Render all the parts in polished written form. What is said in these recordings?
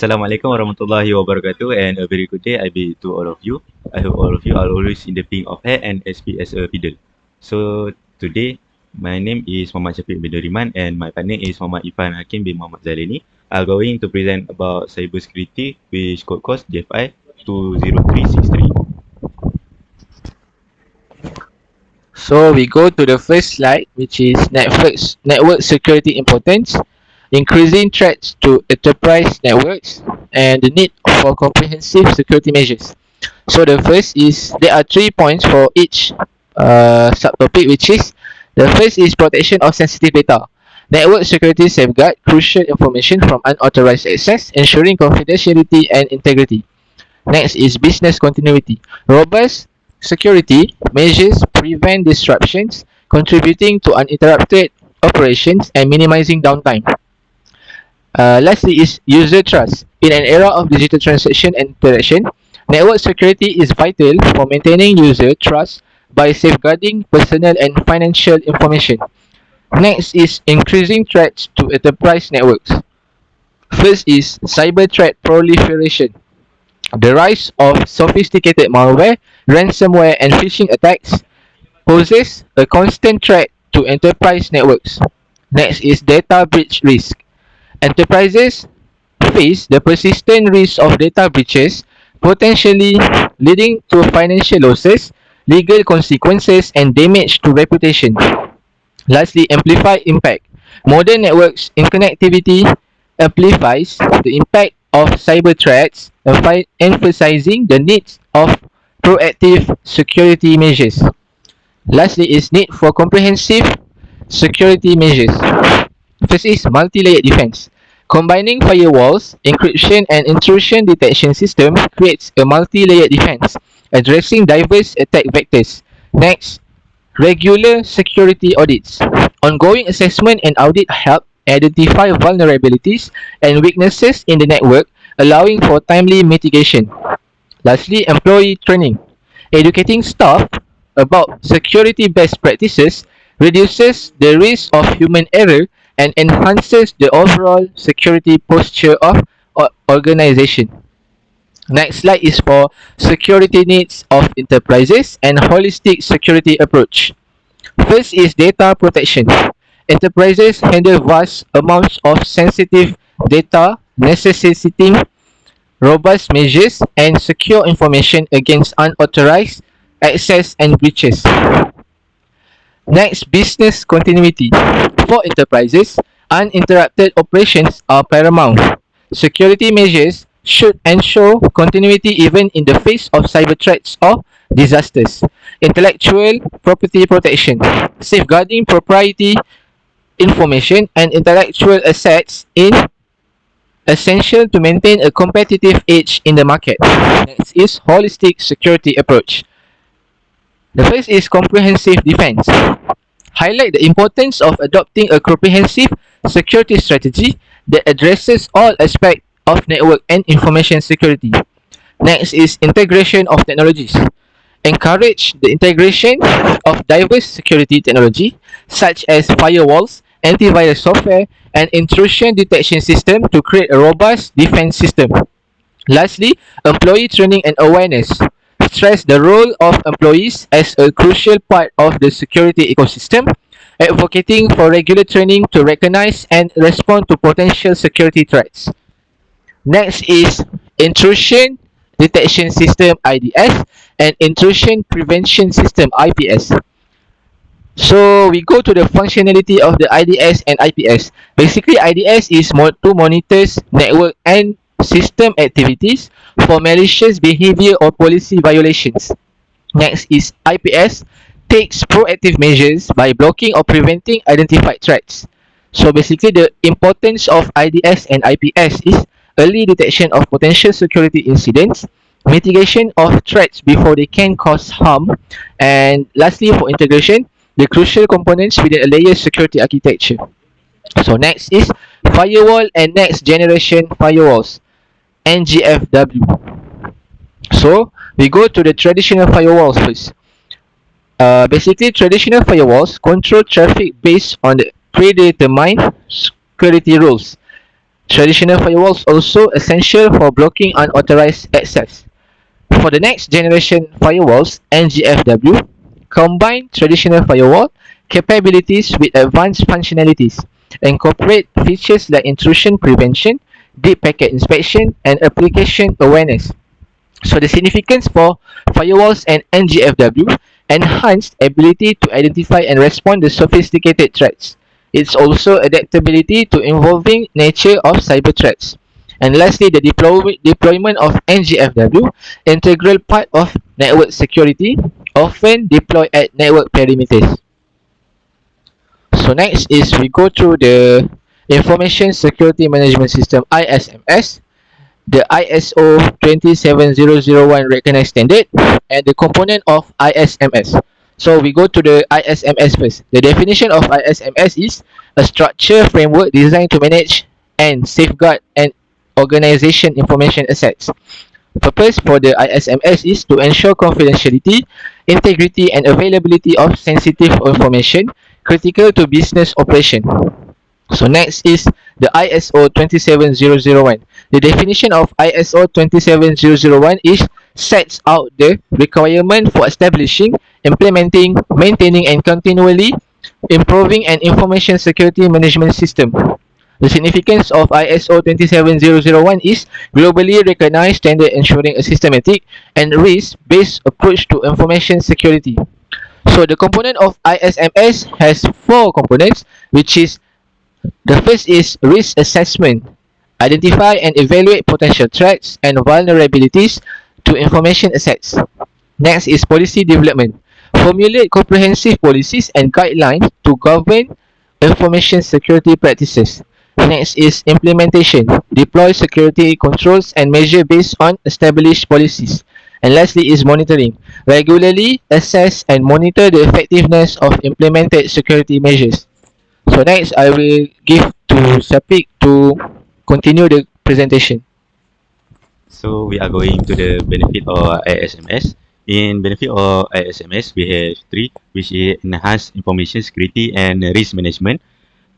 Assalamualaikum warahmatullahi wabarakatuh, and a very good day I be to all of you. I hope all of you are always in the pink of hair and SP as a fiddle. So today my name is Muhammad Syafiq bin NURIMAN and my partner is Muhammad IRFAN HAKIM bin Muhammad ZAILANI. I'm going to present about cybersecurity which code course DFI 20363. So we go to the first slide, which is network security importance, increasing threats to enterprise networks, and the need for comprehensive security measures. So the first is there are 3 points for each subtopic, which is the first is protection of sensitive data. Network security safeguard crucial information from unauthorized access, ensuring confidentiality and integrity. Next is business continuity. Robust security measures prevent disruptions, contributing to uninterrupted operations and minimizing downtime. Lastly is user trust. In an era of digital transaction and interaction, network security is vital for maintaining user trust by safeguarding personal and financial information. Next is increasing threats to enterprise networks. First is cyber threat proliferation. The rise of sophisticated malware, ransomware, and phishing attacks poses a constant threat to enterprise networks. Next is data breach risk. Enterprises face the persistent risk of data breaches, potentially leading to financial losses, legal consequences, and damage to reputation. Lastly, amplify impact. Modern networks interconnectivity amplifies the impact of cyber threats, emphasizing the need of proactive security measures. Lastly is need for comprehensive security measures. First is multi-layered defense. Combining firewalls, encryption, and intrusion detection system creates a multi-layered defense, addressing diverse attack vectors. Next, regular security audits. Ongoing assessment and audit help identify vulnerabilities and weaknesses in the network, allowing for timely mitigation. Lastly, employee training. Educating staff about security best practices reduces the risk of human error and enhances the overall security posture of organization. Next slide is for security needs of enterprises and holistic security approach. First is data protection. Enterprises handle vast amounts of sensitive data, necessitating robust measures and secure information against unauthorized access and breaches. Next, business continuity. For enterprises, uninterrupted operations are paramount. Security measures should ensure continuity even in the face of cyber threats or disasters. Intellectual property protection. Safeguarding proprietary information and intellectual assets in essential to maintain a competitive edge in the market. Next is holistic security approach. The first is comprehensive defense. Highlight the importance of adopting a comprehensive security strategy that addresses all aspects of network and information security. Next is integration of technologies. Encourage the integration of diverse security technology such as firewalls, antivirus software, and intrusion detection system to create a robust defense system. Lastly, employee training and awareness. Stress the role of employees as a crucial part of the security ecosystem, advocating for regular training to recognize and respond to potential security threats. Next is intrusion detection system IDS and intrusion prevention system IPS. So we go to the functionality of the IDS and IPS. Basically, IDS is to monitors network and system activities for malicious behavior or policy violations. Next is IPS takes proactive measures by blocking or preventing identified threats. So basically, the importance of IDS and IPS is early detection of potential security incidents, mitigation of threats before they can cause harm, and lastly, for integration, the crucial components within a layered security architecture. So next is firewall and next generation firewalls, NGFW. So we go to the traditional firewalls first. Basically, traditional firewalls control traffic based on the predetermined security rules. Traditional firewalls also essential for blocking unauthorized access. For the next generation firewalls, NGFW combine traditional firewall capabilities with advanced functionalities, incorporate features like intrusion prevention, deep packet inspection, and application awareness. So the significance for firewalls and NGFW: enhanced ability to identify and respond to sophisticated threats. It's also adaptability to evolving nature of cyber threats. And lastly, the deployment of NGFW, integral part of network security, often deployed at network perimeters. So next is we go through the Information Security Management System ISMS, the ISO 27001 recognized standard, and the component of ISMS. So we go to the ISMS first. The definition of ISMS is a structure framework designed to manage and safeguard and organization information assets. Purpose for the ISMS is to ensure confidentiality, integrity, and availability of sensitive information critical to business operation. So next is the ISO 27001. The definition of ISO 27001 is sets out the requirement for establishing, implementing, maintaining, and continually improving an information security management system. The significance of ISO 27001 is globally recognized standard ensuring a systematic and risk-based approach to information security. So the component of ISMS has four components, which is the first is risk assessment. Identify and evaluate potential threats and vulnerabilities to information assets. Next is policy development. Formulate comprehensive policies and guidelines to govern information security practices. Next is implementation. Deploy security controls and measure based on established policies. And lastly is monitoring. Regularly assess and monitor the effectiveness of implemented security measures. So next, I will give to SYAFIQ to continue the presentation. So we are going to the benefit of ISMS. In benefit of ISMS, we have three, which is enhanced information security and risk management,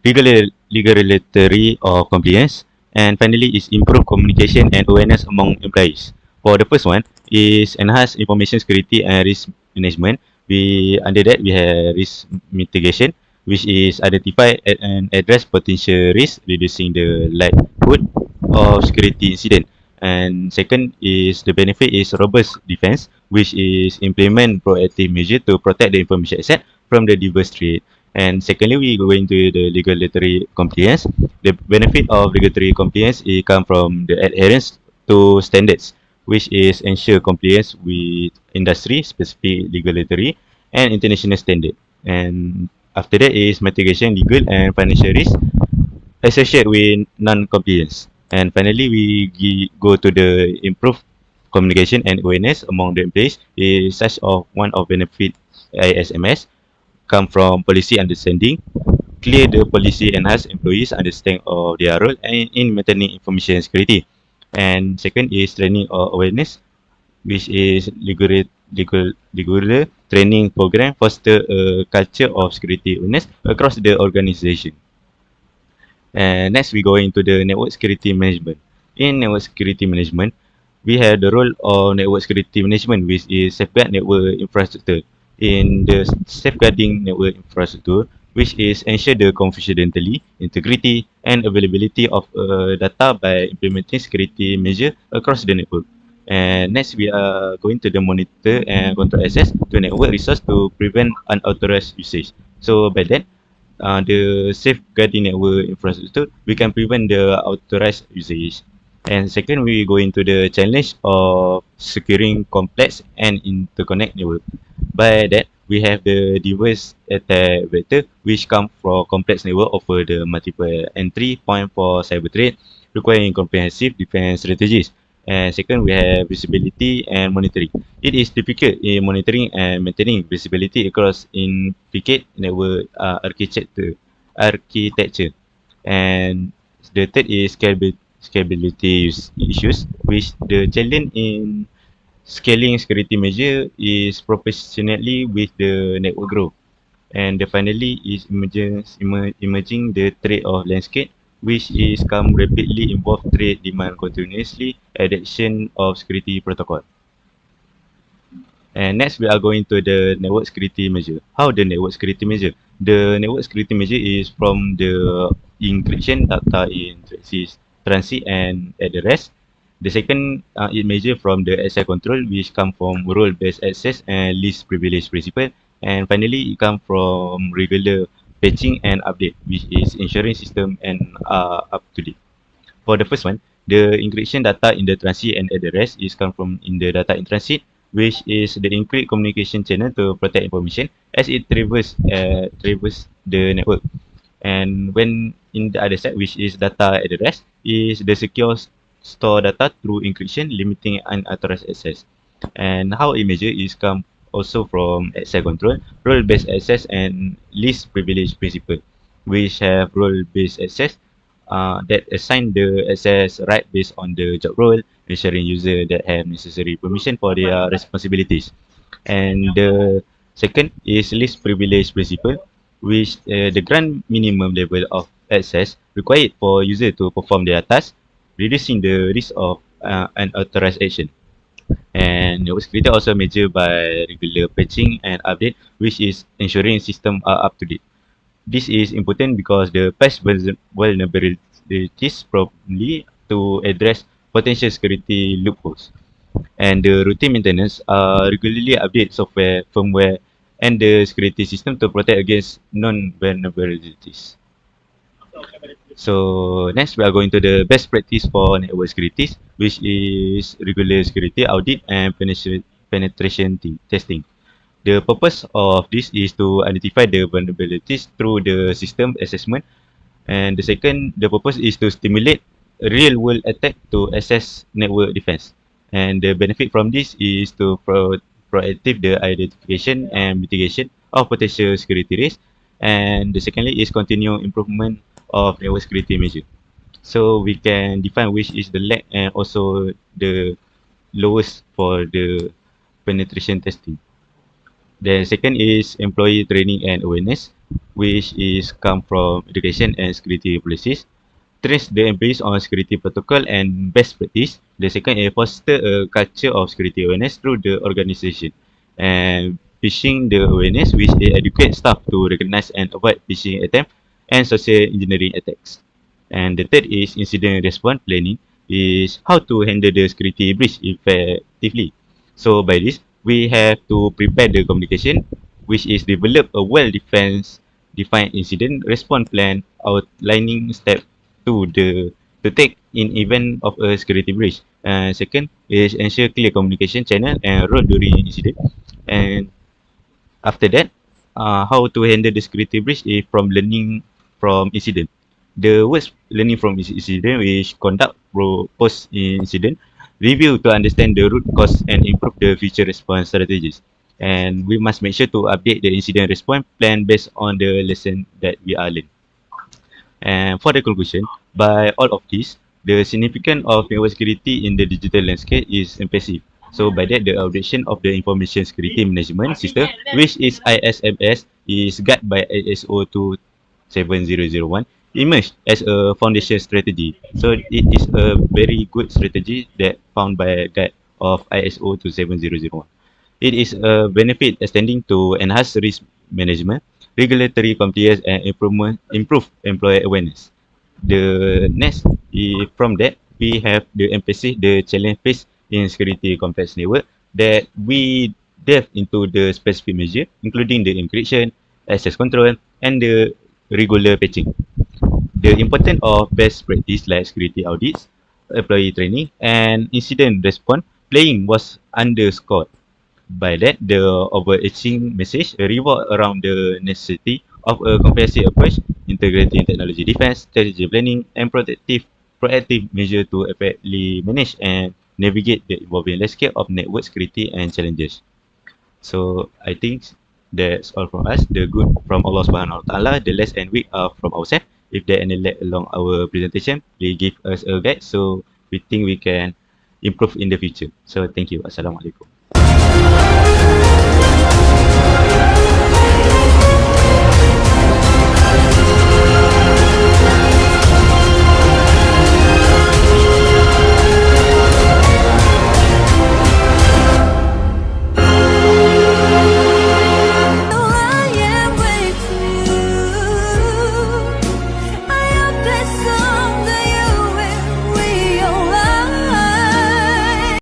regulatory or compliance, and finally is improved communication and awareness among employees. For the first one is enhanced information security and risk management. We under that we have risk mitigation, which is identify and address potential risk, reducing the likelihood of security incident. And second is the benefit is robust defense, which is implement proactive measure to protect the information asset from the diverse threat. And secondly, we go into the regulatory compliance. The benefit of regulatory compliance it come from the adherence to standards, which is ensure compliance with industry specific regulatory and international standard. And after that is mitigation legal and financial risk associated with non-compliance. And finally, go to the improved communication and awareness among the employees is such of one of benefit ISMS come from policy understanding, clear the policy enhance employees understand of their role and in maintaining information security. And second is training or awareness, which is regular training program foster a culture of security awareness across the organization. And next, we go into the network security management. In network security management, we have the role of network security management, which is safeguard network infrastructure. In the safeguarding network infrastructure, which is ensure the confidentiality, integrity, and availability of data by implementing security measure across the network. And next, we are going to the monitor and control access to network resource to prevent unauthorized usage. So by that, the safeguarding network infrastructure, we can prevent the authorized usage. And second, we go into the challenge of securing complex and interconnect network. By that, we have the diverse attack vector, which come from complex network offer the multiple entry point for cyber threat, requiring comprehensive defense strategies. And second, we have visibility and monitoring. It is difficult in monitoring and maintaining visibility across intricate network architecture. And the third is scalability issues, which the challenge in scaling security measure is proportionately with the network growth. And the finally is emerging the threat of landscape, which is come rapidly involve trade demand continuously, adoption of security protocol. And next, we are going to the network security measure. How the network security measure? The network security measure is from the encryption data in transit and at the rest. The second, it measure from the access control, which come from role-based access and least privilege principle. And finally, it come from regular patching and update, which is ensuring system and up to date. For the first one, the encryption data in the transit and at the rest is come from in the data in transit, which is the encrypt communication channel to protect information as it traverse the network. And when in the other side, which is data at the rest, is the secure store data through encryption, limiting unauthorized access. And how it measure is come also from access control, role-based access, and least privilege principle, which have role-based access that assign the access right based on the job role, ensuring user that have necessary permission for their responsibilities. And the second is least privilege principle, which the grant minimum level of access required for user to perform their task, reducing the risk of unauthorized action. And network security also measured by regular patching and update, which is ensuring system are up to date. This is important because the patch vulnerabilities promptly to address potential security loopholes. And the routine maintenance regularly update software, firmware, and the security system to protect against non-vulnerabilities. So next we are going to the best practice for network securities, which is regular security audit and penetration testing. The purpose of this is to identify the vulnerabilities through the system assessment. And the second, the purpose is to stimulate real-world attack to assess network defense. And the benefit from this is to proactive the identification and mitigation of potential security risks. And the secondly is continual improvement of network security measure. So we can define which is the lag and also the lowest for the penetration testing. The second is employee training and awareness, which is come from education and security policies. Train the employees on security protocol and best practice. The second is foster a culture of security awareness through the organization. And phishing the awareness, which educate staff to recognize and avoid phishing attempts and social engineering attacks. And the third is incident response planning, is how to handle the security breach effectively. So by this, we have to prepare the communication, which is develop a defined incident response plan outlining step to take in event of a security breach. And second is ensure clear communication channel and role during incident. And after that, how to handle the security breach is from learning from incident. The words learning from incident, which conduct post incident review to understand the root cause and improve the future response strategies. And we must make sure to update the incident response plan based on the lesson that we are learning. And for the conclusion, by all of this, the significance of network security in the digital landscape is impressive. So by that, the adoption of the Information Security Management System, which is ISMS, is guided by ISO 27001, emerged as a foundation strategy. So it is a very good strategy that found by guide of ISO 27001. It is a benefit extending to enhance risk management, regulatory compliance, and improve employee awareness. The next, from that, we have the emphasis the challenge faced in security complex network that we delve into the specific measure, including the encryption, access control, and the regular patching. The importance of best practice like security audits, employee training, and incident response playing was underscored. By that, the overarching message revolves around the necessity of a comprehensive approach, integrating technology defense, strategy planning, and proactive measure to effectively manage and navigate the evolving landscape of network security and challenges. So I think that's all from us. The good from Allah Subhanahu Wa Taala, the less and weak are from ourselves. If there any lag along our presentation, please give us a guide so we think we can improve in the future. So thank you. Assalamualaikum.